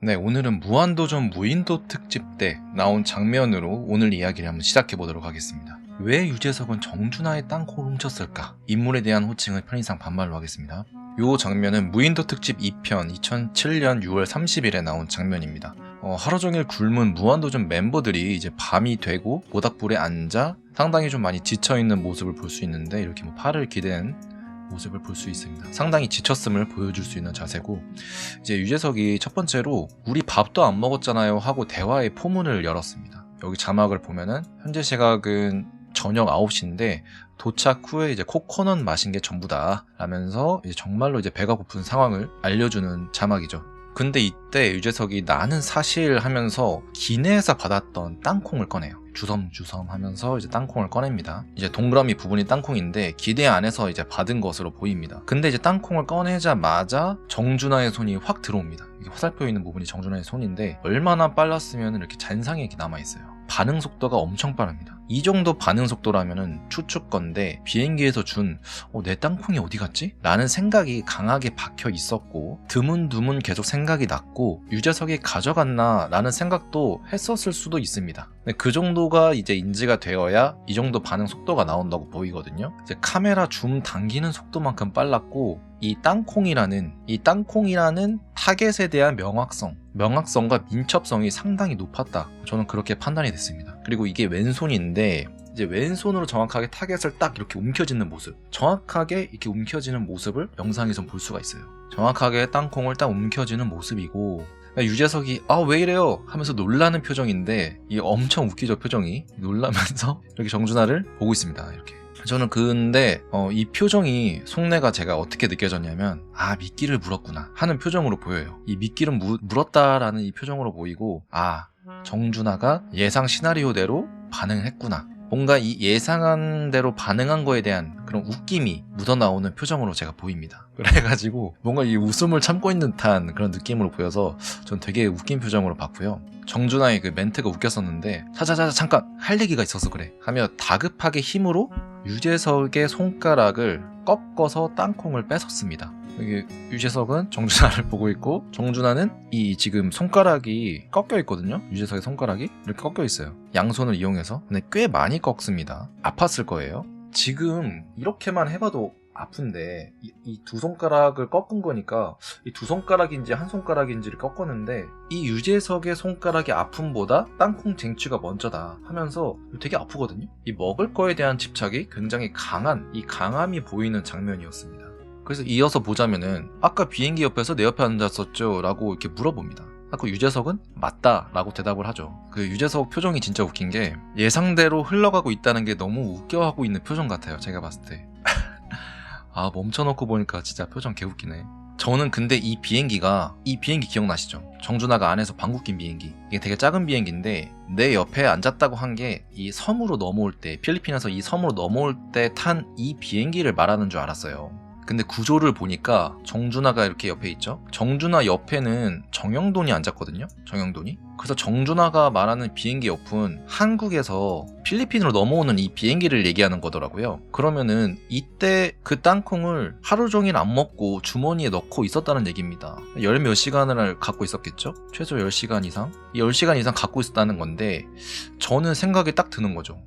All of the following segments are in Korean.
네, 오늘은 무한도전 무인도 특집 때 나온 장면으로 오늘 이야기를 한번 시작해 보도록 하겠습니다. 왜 유재석은 정준하의 땅콩을 훔쳤을까? 인물에 대한 호칭을 편의상 반말로 하겠습니다. 이 장면은 무인도 특집 2편 2007년 6월 30일에 나온 장면입니다. 하루 종일 굶은 무한도전 멤버들이 이제 밤이 되고 모닥불에 앉아 상당히 좀 많이 지쳐있는 모습을 볼 수 있는데, 이렇게 팔을 기댄 모습을 볼 수 있습니다. 상당히 지쳤음을 보여줄 수 있는 자세고, 이제 유재석이 첫 번째로 우리 밥도 안 먹었잖아요 하고 대화의 포문을 열었습니다. 여기 자막을 보면은 현재 시각은 저녁 9시인데 도착 후에 이제 코코넛 마신 게 전부다 라면서 이제 정말로 이제 배가 고픈 상황을 알려주는 자막이죠. 근데 이때 유재석이 나는 사실 하면서 기내에서 받았던 땅콩을 꺼내요. 주섬주섬 하면서 이제 땅콩을 꺼냅니다. 이제 동그라미 부분이 땅콩인데 기대 안에서 이제 받은 것으로 보입니다. 근데 이제 땅콩을 꺼내자마자 정준하의 손이 확 들어옵니다. 이게 화살표 있는 부분이 정준하의 손인데, 얼마나 빨랐으면 이렇게 잔상이 이렇게 남아있어요. 반응 속도가 엄청 빠릅니다. 이 정도 반응 속도라면은 추측건데 비행기에서 준 내 땅콩이 어디 갔지? 라는 생각이 강하게 박혀 있었고, 드문드문 계속 생각이 났고 유재석이 가져갔나 라는 생각도 했었을 수도 있습니다. 그 정도가 이제 인지가 되어야 이 정도 반응 속도가 나온다고 보이거든요. 이제 카메라 줌 당기는 속도만큼 빨랐고, 이 땅콩이라는 타겟에 대한 명확성과 민첩성이 상당히 높았다. 저는 그렇게 판단이 됐습니다. 그리고 이게 왼손인데 이제 왼손으로 정확하게 타겟을 딱 이렇게 움켜쥐는 모습, 정확하게 이렇게 움켜쥐는 모습을 영상에서 볼 수가 있어요. 정확하게 땅콩을 딱 움켜쥐는 모습이고, 유재석이 왜 이래요 하면서 놀라는 표정인데, 이게 엄청 웃기죠. 표정이 놀라면서 이렇게 정준하를 보고 있습니다. 이렇게. 저는 근데 이 표정이, 속내가 제가 어떻게 느껴졌냐면, 미끼를 물었구나 하는 표정으로 보여요. 이 미끼를 물었다라는 이 표정으로 보이고, 정준하가 예상 시나리오대로 반응을 했구나, 뭔가 이 예상한 대로 반응한 거에 대한 그런 웃김이 묻어나오는 표정으로 제가 보입니다. 그래가지고 뭔가 이 웃음을 참고 있는 듯한 그런 느낌으로 보여서 전 되게 웃긴 표정으로 봤고요. 정준하의 그 멘트가 웃겼었는데, 자자자 잠깐 할 얘기가 있어서 그래 하며 다급하게 힘으로 유재석의 손가락을 꺾어서 땅콩을 뺏었습니다. 여기 유재석은 정준하를 보고 있고, 정준하는 이 지금 손가락이 꺾여 있거든요. 유재석의 손가락이 이렇게 꺾여 있어요. 양손을 이용해서. 근데 꽤 많이 꺾습니다. 아팠을 거예요. 지금 이렇게만 해봐도 아픈데 이 두 손가락을 꺾은 거니까 이 두 손가락인지 한 손가락인지를 꺾었는데, 이 유재석의 손가락의 아픔보다 땅콩 쟁취가 먼저다 하면서 되게 아프거든요. 이 먹을 거에 대한 집착이 굉장히 강한, 이 강함이 보이는 장면이었습니다. 그래서 이어서 보자면은, 아까 비행기 옆에서 내 옆에 앉았었죠 라고 이렇게 물어봅니다. 그 유재석은 맞다 라고 대답을 하죠. 그 유재석 표정이 진짜 웃긴 게, 예상대로 흘러가고 있다는 게 너무 웃겨하고 있는 표정 같아요. 제가 봤을 때 멈춰놓고 보니까 진짜 표정 개웃기네. 저는 근데 이 비행기 기억나시죠? 정준하가 안에서 방귀 낀 비행기, 이게 되게 작은 비행기인데 내 옆에 앉았다고 한 게 이 섬으로 넘어올 때, 필리핀에서 이 섬으로 넘어올 때 탄 이 비행기를 말하는 줄 알았어요. 근데 구조를 보니까 정준하가 이렇게 옆에 있죠? 정준하 옆에는 정영돈이 앉았거든요? 정영돈이? 그래서 정준하가 말하는 비행기 옆은 한국에서 필리핀으로 넘어오는 이 비행기를 얘기하는 거더라고요. 그러면은 이때 그 땅콩을 하루 종일 안 먹고 주머니에 넣고 있었다는 얘기입니다. 열 몇 시간을 갖고 있었겠죠? 최소 10시간 이상? 10시간 이상 갖고 있었다는 건데, 저는 생각이 딱 드는 거죠.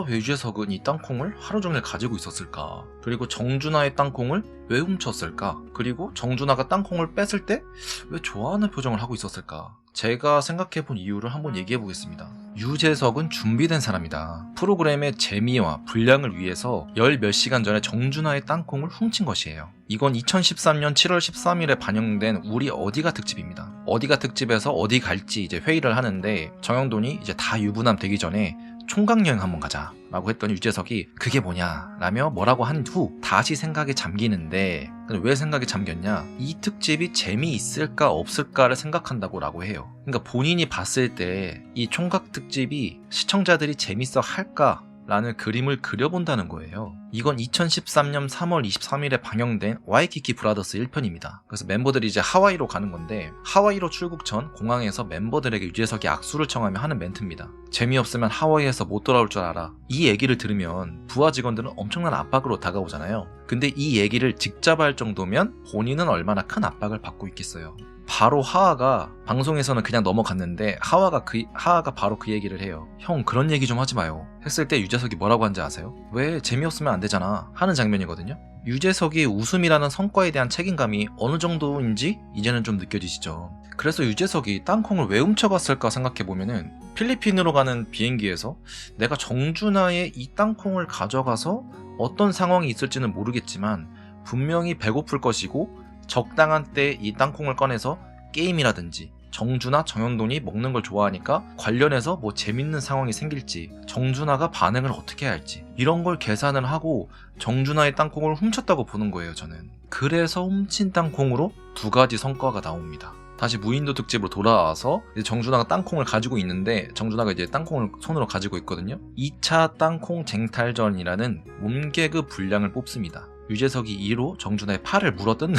왜 유재석은 이 땅콩을 하루 종일 가지고 있었을까? 그리고 정준하의 땅콩을 왜 훔쳤을까? 그리고 정준하가 땅콩을 뺐을 때 왜 좋아하는 표정을 하고 있었을까? 제가 생각해본 이유를 한번 얘기해보겠습니다. 유재석은 준비된 사람이다. 프로그램의 재미와 분량을 위해서 열 몇 시간 전에 정준하의 땅콩을 훔친 것이에요. 이건 2013년 7월 13일에 반영된 우리 어디가 특집입니다. 어디가 특집에서 어디 갈지 이제 회의를 하는데, 정영돈이 이제 다 유부남 되기 전에 총각여행 한번 가자 라고 했더니 유재석이 그게 뭐냐 라며 뭐라고 한 후 다시 생각에 잠기는데, 왜 생각에 잠겼냐, 이 특집이 재미있을까 없을까를 생각한다고 라고 해요. 그러니까 본인이 봤을 때 이 총각 특집이 시청자들이 재밌어 할까 라는 그림을 그려본다는 거예요. 이건 2013년 3월 23일에 방영된 와이키키 브라더스 1편입니다. 그래서 멤버들이 이제 하와이로 가는 건데, 하와이로 출국 전 공항에서 멤버들에게 유재석이 악수를 청하며 하는 멘트입니다. 재미없으면 하와이에서 못 돌아올 줄 알아. 이 얘기를 들으면 부하 직원들은 엄청난 압박으로 다가오잖아요. 근데 이 얘기를 직접 할 정도면 본인은 얼마나 큰 압박을 받고 있겠어요. 바로 하하가 방송에서는 그냥 넘어갔는데 하하가 바로 그 얘기를 해요. 형 그런 얘기 좀 하지 마요. 했을 때 유재석이 뭐라고 한지 아세요? 왜 재미없으면 안 되잖아 하는 장면이거든요. 유재석이 웃음이라는 성과에 대한 책임감이 어느 정도인지 이제는 좀 느껴지시죠. 그래서 유재석이 땅콩을 왜 훔쳐갔을까 생각해보면은 필리핀으로 가는 비행기에서 내가 정준하의 이 땅콩을 가져가서 어떤 상황이 있을지는 모르겠지만 분명히 배고플 것이고 적당한 때 이 땅콩을 꺼내서 게임이라든지 정준하, 정현돈이 먹는 걸 좋아하니까 관련해서 뭐 재밌는 상황이 생길지 정준하가 반응을 어떻게 할지 이런 걸 계산을 하고 정준하의 땅콩을 훔쳤다고 보는 거예요. 저는 그래서 훔친 땅콩으로 두 가지 성과가 나옵니다. 다시 무인도 특집으로 돌아와서 이제 정준하가 땅콩을 가지고 있는데 정준하가 이제 땅콩을 손으로 가지고 있거든요. 2차 땅콩 쟁탈전이라는 몸개그 분량을 뽑습니다. 유재석이 2로 정준하의 팔을 물어뜯는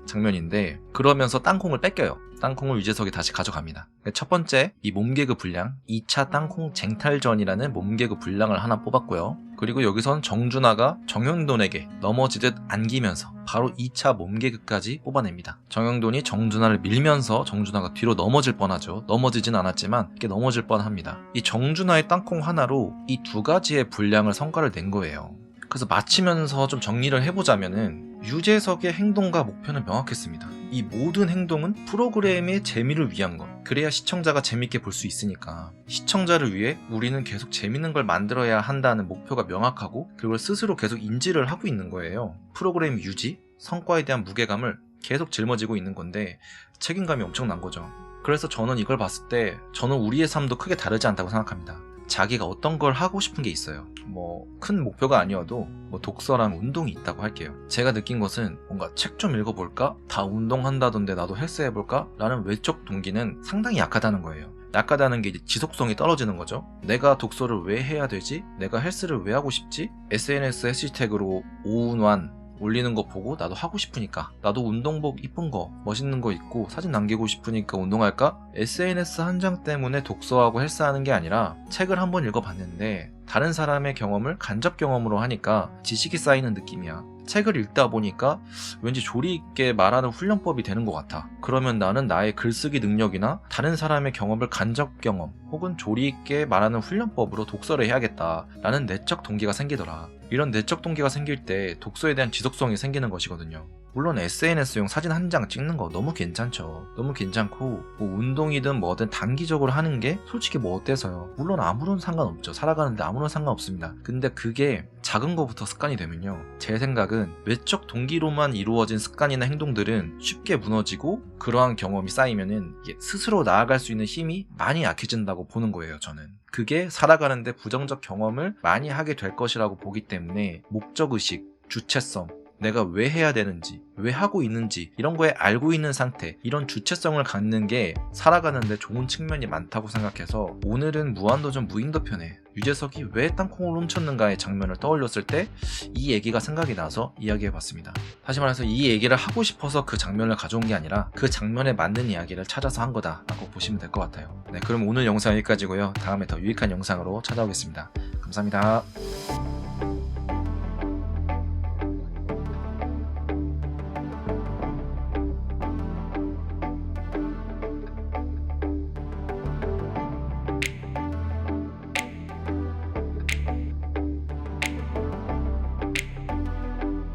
장면인데 그러면서 땅콩을 뺏겨요. 땅콩을 유재석이 다시 가져갑니다. 첫 번째 이 몸개그 분량 2차 땅콩 쟁탈전이라는 몸개그 분량을 하나 뽑았고요. 그리고 여기선 정준하가 정현돈에게 넘어지듯 안기면서 바로 2차 몸개그까지 뽑아냅니다. 정현돈이 정준하를 밀면서 정준하가 뒤로 넘어질 뻔하죠. 넘어지진 않았지만 이렇게 넘어질 뻔합니다. 이 정준하의 땅콩 하나로 이 두 가지의 분량을 성과를 낸 거예요. 그래서 마치면서 좀 정리를 해보자면은 유재석의 행동과 목표는 명확했습니다. 이 모든 행동은 프로그램의 재미를 위한 것. 그래야 시청자가 재밌게 볼 수 있으니까. 시청자를 위해 우리는 계속 재밌는 걸 만들어야 한다는 목표가 명확하고 그걸 스스로 계속 인지를 하고 있는 거예요. 프로그램 유지, 성과에 대한 무게감을 계속 짊어지고 있는 건데 책임감이 엄청난 거죠. 그래서 저는 이걸 봤을 때 저는 우리의 삶도 크게 다르지 않다고 생각합니다. 자기가 어떤 걸 하고 싶은 게 있어요. 뭐 큰 목표가 아니어도 뭐 독서랑 운동이 있다고 할게요. 제가 느낀 것은 뭔가 책 좀 읽어볼까? 다 운동한다던데 나도 헬스 해볼까? 라는 외적 동기는 상당히 약하다는 거예요. 약하다는 게 이제 지속성이 떨어지는 거죠. 내가 독서를 왜 해야 되지? 내가 헬스를 왜 하고 싶지? SNS 해시태그로 오운완 올리는 거 보고 나도 하고 싶으니까 나도 운동복 이쁜 거 멋있는 거 입고 사진 남기고 싶으니까 운동할까? SNS 한 장 때문에 독서하고 헬스하는 게 아니라 책을 한번 읽어봤는데 다른 사람의 경험을 간접 경험으로 하니까 지식이 쌓이는 느낌이야. 책을 읽다 보니까 왠지 조리 있게 말하는 훈련법이 되는 것 같아. 그러면 나는 나의 글쓰기 능력이나 다른 사람의 경험을 간접 경험 혹은 조리 있게 말하는 훈련법으로 독서를 해야겠다라는 내적 동기가 생기더라. 이런 내적 동기가 생길 때 독서에 대한 지속성이 생기는 것이거든요. 물론 SNS용 사진 한 장 찍는 거 너무 괜찮죠. 너무 괜찮고 뭐 운동이든 뭐든 단기적으로 하는 게 솔직히 뭐 어때서요. 물론 아무런 상관없죠. 살아가는데 아무런 상관없습니다. 근데 그게 작은 거부터 습관이 되면요. 제 생각은 외적 동기로만 이루어진 습관이나 행동들은 쉽게 무너지고 그러한 경험이 쌓이면은 스스로 나아갈 수 있는 힘이 많이 약해진다고 보는 거예요. 저는. 그게 살아가는데 부정적 경험을 많이 하게 될 것이라고 보기 때문에 목적의식, 주체성, 내가 왜 해야 되는지, 왜 하고 있는지 이런 거에 알고 있는 상태, 이런 주체성을 갖는 게 살아가는데 좋은 측면이 많다고 생각해서 오늘은 무한도전 무인도 편에 유재석이 왜 땅콩을 훔쳤는가의 장면을 떠올렸을 때 이 얘기가 생각이 나서 이야기해봤습니다. 다시 말해서 이 얘기를 하고 싶어서 그 장면을 가져온 게 아니라 그 장면에 맞는 이야기를 찾아서 한 거다라고 보시면 될 것 같아요. 네, 그럼 오늘 영상 여기까지고요. 다음에 더 유익한 영상으로 찾아오겠습니다. 감사합니다.